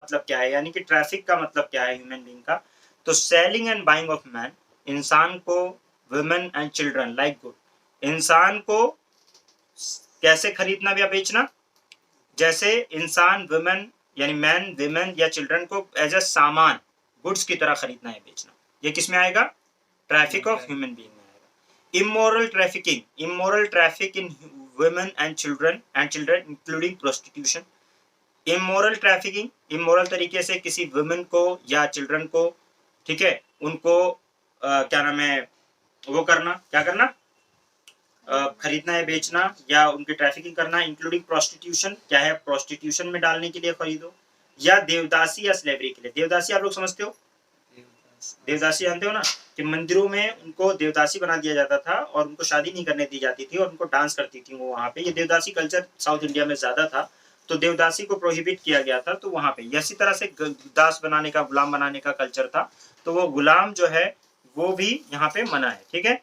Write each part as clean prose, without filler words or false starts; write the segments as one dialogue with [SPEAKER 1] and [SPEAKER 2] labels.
[SPEAKER 1] मतलब क्या है, यानी कि ट्रैफिक का मतलब क्या है ह्यूमन बीइंग का। तो selling and buying of man, इंसान को, women and children like good, इंसान को कैसे खरीदना या बेचना, जैसे इंसान वुमेन यानी मैन वुमेन या चिल्ड्रन को एज अ सामान गुड्स की तरह खरीदना या बेचना, ये किस में आएगा, ट्रैफिक ऑफ ह्यूमन बीइंग में आएगा। Immoral trafficking, immoral traffic in women and children including prostitution. Immoral trafficking, immoral तरीके से किसी वुमेन को या चिल्ड्रन को, ठीक है, उनको क्या नाम है, वो करना, क्या करना, खरीदना या बेचना या उनकी ट्रैफिकिंग करना, इंक्लूडिंग प्रोस्टिट्यूशन, क्या है, प्रोस्टिट्यूशन में डालने के लिए खरीदो, या देवदासी या स्लेवरी के लिए। देवदासी आप लोग समझते हो, देवदासी जानते हो ना, कि मंदिरों में उनको देवदासी बना दिया जाता था और उनको शादी नहीं करने दी जाती थी और उनको डांस करती थी वो वहाँ पे। ये देवदासी कल्चर साउथ इंडिया में ज्यादा था, तो देवदासी को प्रोहिबिट किया गया था। तो वहाँ पे इसी तरह से दास बनाने का, गुलाम बनाने का कल्चर था, तो वो गुलाम जो है वो भी यहाँ पे मना है, ठीक है।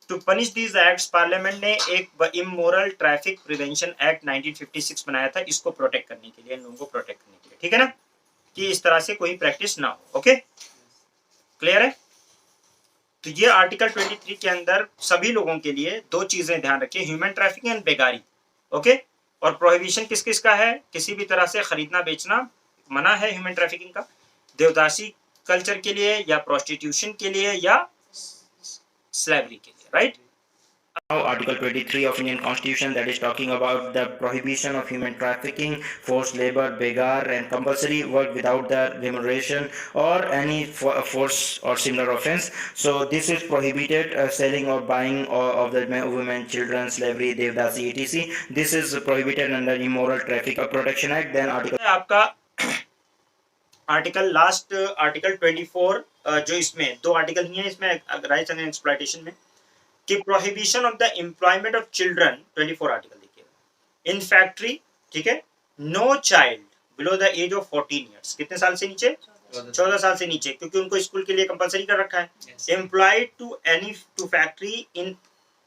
[SPEAKER 1] To punish these acts, parliament ने एक इमोरल ट्रैफिक प्रिवेंशन एक्ट 1956 बनाया था, इसको प्रोटेक्ट करने के लिए, इन लोगों को प्रोटेक्ट करने के लिए, ठीक है ना, कि इस तरह से कोई प्रैक्टिस ना हो। ओके, क्लियर है। तो ये आर्टिकल 23 के अंदर सभी लोगों के लिए दो चीजें ध्यान रखिए, ह्यूमन ट्रैफिकिंग एंड बेगारी। ओके, और प्रोहिबिशन किस किस का है, किसी भी तरह से खरीदना बेचना मना है ह्यूमन ट्रैफिकिंग का, देवदासी कल्चर के लिए या प्रोस्टिट्यूशन के लिए या स्लेवरी के लिए, right. Now, Article 23 of Indian Constitution, that is talking about the prohibition of human trafficking, forced labor, begar, and compulsory work without the remuneration or any force or similar offense. So this is prohibited, selling or buying of the women, children, slavery, devdasi, etc. This is prohibited under Immoral Traffic Protection Act. Then article आपका article last article 24, जो इसमें दो article ही हैं इसमें rights and exploitation में, कि prohibition of the employment of children, 24 article देखिएगा, in factory, ठीक है, no child below the age of 14 years, कितने साल से नीचे, 14 साल से नीचे, क्योंकि उनको स्कूल के लिए कंपलसरी कर रखा है, employed to factory in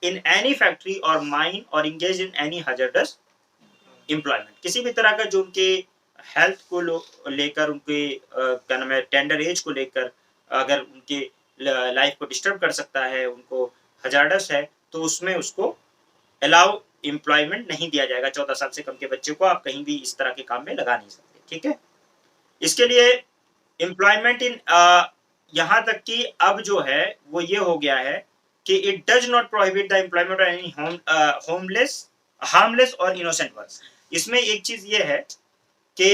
[SPEAKER 1] any factory और माइन और engage in any hazardous employment, किसी भी तरह का जो उनके हेल्थ को लेकर, उनके क्या नाम है, टेंडर एज को लेकर, अगर उनके लाइफ को डिस्टर्ब कर सकता है, उनको हजार्डस है, तो उसमें उसको अलाउ एम्प्लॉयमेंट नहीं दिया जाएगा। 14 साल से कम के बच्चे को आप कहीं भी इस तरह के काम में लगा नहीं सकते, ठीक है। इसके लिए एम्प्लॉयमेंट इन, यहाँ तक कि अब जो है वो ये हो गया है कि it does not prohibit the employment of any harmless और इनोसेंट वर्क। इसमें एक चीज ये है कि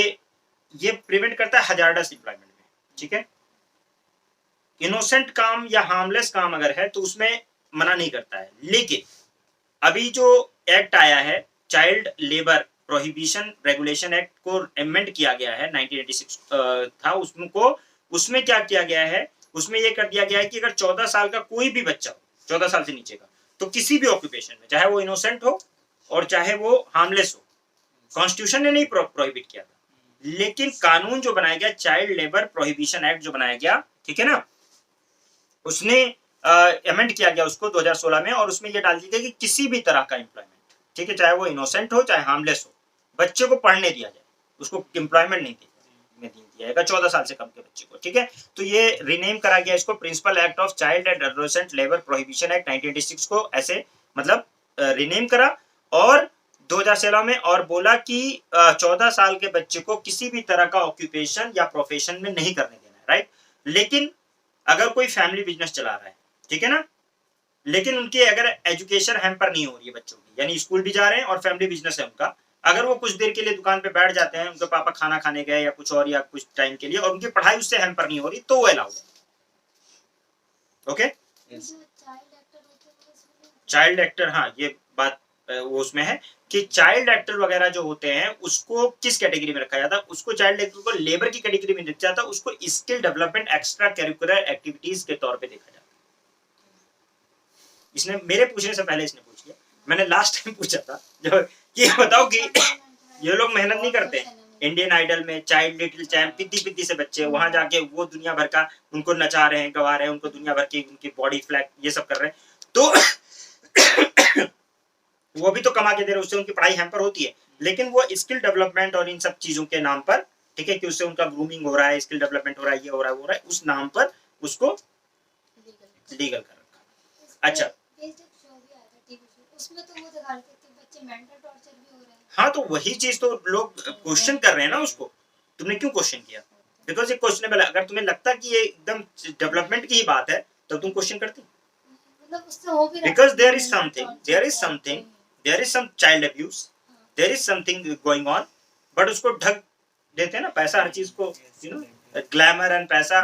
[SPEAKER 1] ये प्रिवेंट करता है हजार्डस एम्प्लॉयमेंट में, ठीक है। इनोसेंट काम या हार्मलेस काम अगर है तो उसमें मना नहीं करता है, लेकिन अभी जो एक्ट आया है, child labour prohibition regulation act को अमेंड किया गया है, 1986 था, उसमें क्या किया गया है, उसमें यह कर दिया गया है कि अगर 14 साल का कोई भी बच्चा हो, 14 साल से नीचे का, तो किसी भी ऑक्यूपेशन में, चाहे वो इनोसेंट हो और चाहे वो हार्मलेस हो, कॉन्स्टिट्यूशन ने नहीं प्रोहिबिट किया था, लेकिन कानून जो बनाया गया, चाइल्ड लेबर प्रोहिबिशन एक्ट जो बनाया गया, ठीक है ना, उसने अमेंड किया गया उसको 2016 में, और उसमें यह डाल दिया गया कि किसी भी तरह का एम्प्लॉयमेंट, ठीक है, चाहे वो इनोसेंट हो चाहे हार्मलेस हो, बच्चे को पढ़ने दिया जाए, उसको एम्प्लॉयमेंट नहीं दिया जाएगा 14 साल से कम के बच्चे को, ठीक है। तो ये रिनेम करा गया इसको principal act of child and adolescent labour prohibition act 1986 को, ऐसे मतलब रिनेम करा, और 2016 में, और बोला कि 14 साल के बच्चे को किसी भी तरह का ऑक्यूपेशन या प्रोफेशन में नहीं करने देना है, राइट। लेकिन अगर कोई फैमिली बिजनेस चला रहा है, ठीक है ना, लेकिन उनकी अगर एजुकेशन हैम्पर नहीं हो रही है बच्चों की, यानी स्कूल भी जा रहे हैं और फैमिली बिजनेस है उनका, अगर वो कुछ देर के लिए दुकान पे बैठ जाते हैं, उनके पापा खाना खाने गए या कुछ और, या कुछ टाइम के लिए, और उनकी पढ़ाई उससे हैम्पर नहीं हो रही, तो वो अलाउड है। ओके, चाइल्ड एक्टर, हाँ ये बात वो उसमें है कि चाइल्ड एक्टर वगैरह जो होते हैं उसको किस कैटेगरी में रखा जाता है, उसको चाइल्ड एक्टर को लेबर की कैटेगरी में रखा जाता है, उसको skill development extra curricular activities के तौर पे देखा जाता है। इसने मेरे पूछने से पहले इसने पूछ लिया, मैंने लास्ट टाइम पूछा था जो ये बताओ कि ये लोग मेहनत नहीं करते इंडियन आइडल में, चाइल्ड लिटिल चैम्प, पिद्दी से बच्चे वहां जाके वो दुनिया भर का उनको नचा रहे हैं, गवा रहे हैं, उनको दुनिया भर की उनकी बॉडी फ्लैग ये सब कर रहे हैं, तो वो भी तो कमा के दे रहे, उससे उनकी पढ़ाई हैम्पर होती है, लेकिन वो स्किल डेवलपमेंट और इन सब चीजों के नाम पर ठीक है, कि उससे उनका ग्रूमिंग हो रहा है, स्किल डेवलपमेंट हो रहा है, ये हो रहा है, वो हो रहा है, उस नाम पर उसको लीगल कर रखा। अच्छा,
[SPEAKER 2] उसमें तो वो दिखा रहे थे कि बच्चे मेंटल टॉर्चर भी हो रहे हैं।
[SPEAKER 1] हाँ, तो वही चीज तो लोग क्वेश्चन कर रहे हैं ना उसको, तुमने क्यों क्वेश्चन किया? बिकॉज ये क्वेश्चनेबल है। अगर तुम्हें लगता कि ये एकदम डेवलपमेंट की ही बात है तो तुम क्वेश्चन करती,
[SPEAKER 2] मतलब उससे हो भी रहा है।
[SPEAKER 1] Because there is some child abuse, there is something going on, but उसको ढक देते हैं ना, पैसा हर चीज को, यू नो, ग्लैमर एंड पैसा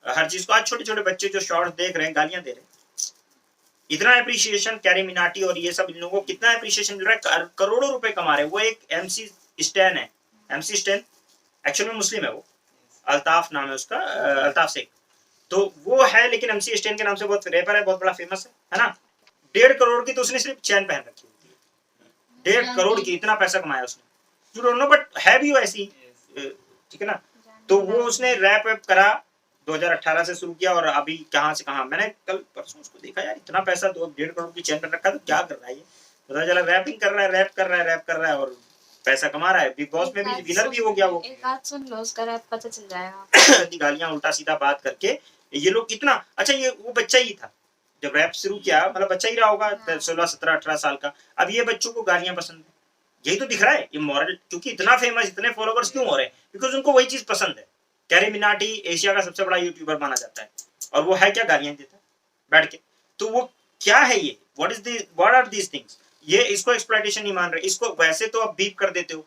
[SPEAKER 1] हर चीज को। आज छोटे छोटे बच्चे जो शॉर्ट्स देख रहे हैं गालियां दे रहे हैं, इतना एप्रिसिएशन कैरी मिनाटी और ये सब इन लोगों को कितना एप्रिसिएशन मिल रहा है, करोड़ों रुपए कमा रहे हैं। वो एक एमसी स्टैन है, एमसी स्टैन एक्चुअल में मुस्लिम है, वो अल्ताफ नाम है उसका, अल्ताफ शेख, तो वो है, लेकिन एमसी स्टैन के नाम से बहुत रैपर है, बहुत बड़ा फेमस है ना। 1.5 करोड़ की तो उसने सिर्फ चैन पहन रखी होती है, 1.5 करोड़ की, इतना पैसा कमाया उसने, यू डोंट नो, बट है भी वैसी, ठीक है ना। तो वो उसने रैप वैप करा, 2018 से शुरू किया, और अभी कहां से कहां, मैंने कल परसों उसको देखा, यार इतना पैसा, 1.5 करोड़ की चैन पर रखा, तो क्या कर रहा है ये, पता चला रैपिंग कर रहा है, रैप कर रहा है और पैसा कमा रहा है। बिग बॉस में भी विनर भी हो गया वो।
[SPEAKER 2] एक आध सुन लो उसका रैप, पता चल जाएगा।
[SPEAKER 1] गालियां उल्टा सीधा बात करके ये लोग इतना, अच्छा ये वो बच्चा ही था जब रैप शुरू किया, मतलब बच्चा ही रहा होगा, 16 17 18 साल का। अब ये बच्चों को गालियां पसंद है, यही तो दिख रहा है इमोरल, क्योंकि इतना फेमस, इतने फॉलोवर्स क्यों हो रहे हैं, बिकॉज उनको वही चीज पसंद है। कैरी मिनाटी एशिया का सबसे बड़ा यूट्यूबर माना जाता है, और वो है क्या, गालियां देता है बैठ के। तो वो क्या है ये, व्हाट आर दीज थिंग्स, ये इसको एक्सप्लॉयटेशन नहीं मान रहे, इसको वैसे तो अब बीप कर देते हो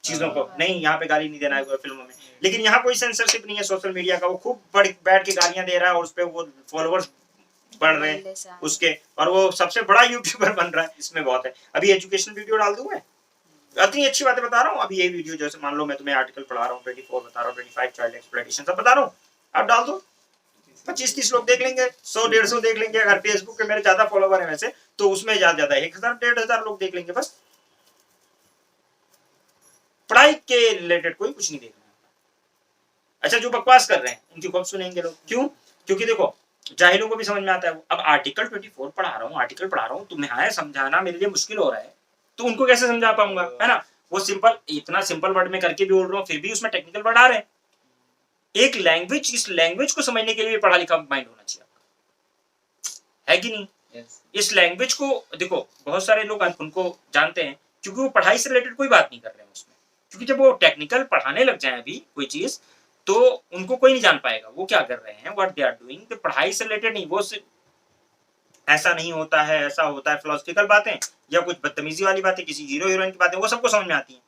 [SPEAKER 1] चीजों को, नहीं यहाँ पे गाली नहीं देना है फिल्मों में, लेकिन यहाँ कोई सेंसरशिप नहीं है सोशल मीडिया का, वो खूब बैठ के गालियां दे रहा है, और उस पर वो फॉलोवर्स बढ़ रहे हैं उसके, और वो सबसे बड़ा यूट्यूबर बन रहा है, इसमें बहुत है। अभी एजुकेशन वीडियो डाल दूं मैं, इतनी अच्छी बातें बता रहा हूँ। अभी ये वीडियो जैसे मान लो मैं तुम्हें आर्टिकल पढ़ा रहा हूँ, 24 बता रहा हूँ, 25 चाइल्ड एक्सप्लॉयटेशन सब बता रहा हूँ, आप डाल दो, 25-30 लोग देख लेंगे, 100-150 देख लेंगे। अगर फेसबुक पे मेरे ज्यादा फॉलोवर है वैसे, तो उसमें ज्यादा 1000-1500 लोग देख लेंगे बस। पढ़ाई के रिलेटेड कोई कुछ नहीं देख रहा। अच्छा, जो बकवास कर रहे हैं उनकी खूब सुनेंगे लोग, क्यों? क्योंकि देखो जाहिलों को भी समझ में आता है। अब आर्टिकल 24 पढ़ा रहा हूँ, तुम्हें आया समझाना मेरे लिए मुश्किल हो रहा है, तो उनको कैसे समझा पाऊंगा, है ना। वो सिंपल, इतना सिंपल वर्ड में करके भी बोल रहा हूँ, फिर भी उसमें टेक्निकल वर्ड आ रहे हैं। एक लैंग्वेज, इस लैंग्वेज को समझने के लिए पढ़ा लिखा माइंड होना चाहिए, है कि नहीं? इस लैंग्वेज को देखो, बहुत सारे लोग उनको जानते हैं क्योंकि वो पढ़ाई से रिलेटेड कोई बात नहीं कर रहे हैं उसमें, क्योंकि जब वो टेक्निकल पढ़ाने लग जाए अभी कोई चीज, तो उनको कोई नहीं जान पाएगा वो क्या कर रहे हैं, व्हाट दे आर डूइंग। तो पढ़ाई से रिलेटेड नहीं, वो ऐसा नहीं होता है, ऐसा होता है, फिलोसफिकल बातें या कुछ बदतमीजी वाली बातें, किसी हीरो हीरोइन की बातें, वो सबको समझ में आती हैं।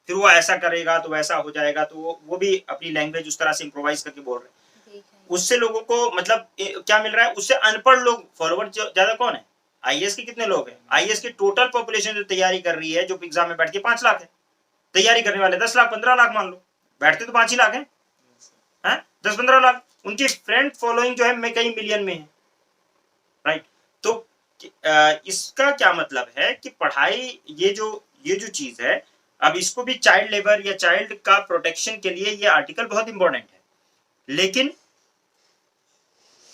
[SPEAKER 1] फिर वो ऐसा करेगा तो वैसा हो जाएगा, तो वो भी अपनी लैंग्वेज उस तरह से इम्प्रोवाइज करके बोल रहे हैं। उससे लोगों को मतलब क्या मिल रहा है, उससे अनपढ़ लोग फॉलोवर ज्यादा कौन है, आईएएस के कितने लोग हैं? आईएएस की टोटल पॉपुलेशन जो तैयारी कर रही है, जो एग्जाम में बैठ के 5 लाख है, तैयारी करने वाले 10 लाख 15 लाख मान लो, बैठते तो 5 ही लाख है, 10-15 लाख। उनकी फ्रेंड फॉलोइंग जो है कई मिलियन में है, राइट। तो इसका क्या मतलब है कि पढ़ाई, ये जो चीज है, अब इसको भी चाइल्ड लेबर या चाइल्ड का प्रोटेक्शन के लिए ये आर्टिकल बहुत इंपॉर्टेंट है, लेकिन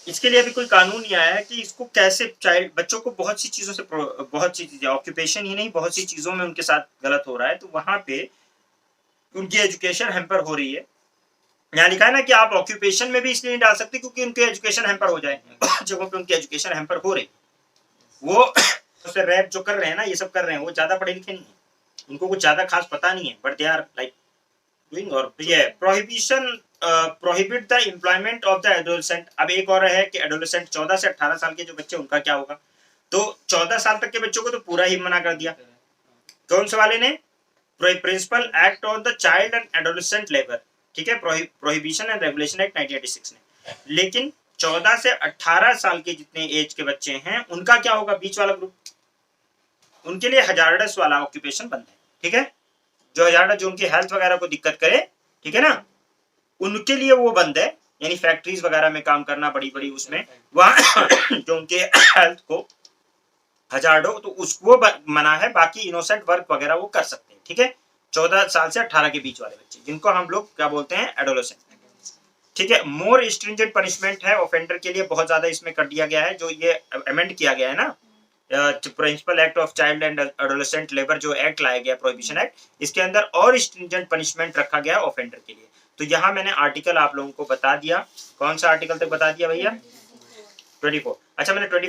[SPEAKER 1] इसके लिए अभी कोई कानून नहीं आया है कि इसको कैसे चाइल्ड बच्चों को बहुत सी चीजों से, बहुत सी चीजें, ऑक्यूपेशन ही नहीं, बहुत सी चीजों में उनके साथ गलत हो रहा है, तो वहां पे उनकी एजुकेशन हैम्पर हो रही है। यहाँ लिखा है ना कि आप ऑक्यूपेशन में भी इसलिए नहीं डाल सकते क्योंकि उनके एजुकेशन हैम्पर हो जाए, जगहों पे उनकी एजुकेशन हैम्पर हो रही। वो रैप जो कर रहे हैं ना, ये सब कर रहे हैं, वो ज्यादा पढ़े लिखे नहीं है, उनको कुछ ज्यादा खास पता नहीं है, but they are like doing. और ये prohibition, prohibit the employment of the adolescent. अब एक और है कि एडोलसेंट 14 से 18 साल के जो बच्चे, उनका क्या होगा। तो 14 साल तक के बच्चों को तो पूरा ही मना कर दिया, कौन से वाले ने, principal act on the child and adolescent labour, ठीक है, प्रोहिबिशन एंड रेगुलेशन एक्ट 1986 ने। लेकिन 14 से 18 साल के जितने एज के बच्चे हैं, उनका क्या होगा, बीच वाला ग्रुप, उनके लिए हजारडस वाला ऑक्यूपेशन बंद है, ठीक है। जो हजारडस, जो उनकी हेल्थ वगैरह को दिक्कत करे, ठीक है ना, उनके लिए वो बंद है, यानी फैक्ट्रीज वगैरह में काम करना, बड़ी बड़ी उसमें, वहां जो उनके हेल्थ को हजार्डो, तो उसको मना है, बाकी इनोसेंट वर्क वगैरह वो कर सकते हैं, ठीक है। 14 साल से 18 के बीच वाले बच्चे, जिनको हम लोग क्या बोलते हैं, एडोलेसेंट, ठीक है। मोर स्ट्रिंजेंट पनिशमेंट है ऑफेंडर के लिए, बहुत ज्यादा इसमें कर दिया गया है, जो ये अमेंड किया गया है ना, principal act of child and adolescent labour जो एक्ट लाया गया, प्रोहिबिशन एक्ट, इसके अंदर और स्ट्रिंजेंट पनिशमेंट रखा गया ऑफेंडर के लिए। तो यहाँ मैंने आर्टिकल आप लोगों को बता दिया। कौन सा आर्टिकल तक बता दिया भैया? 24। अच्छा, मैंने 25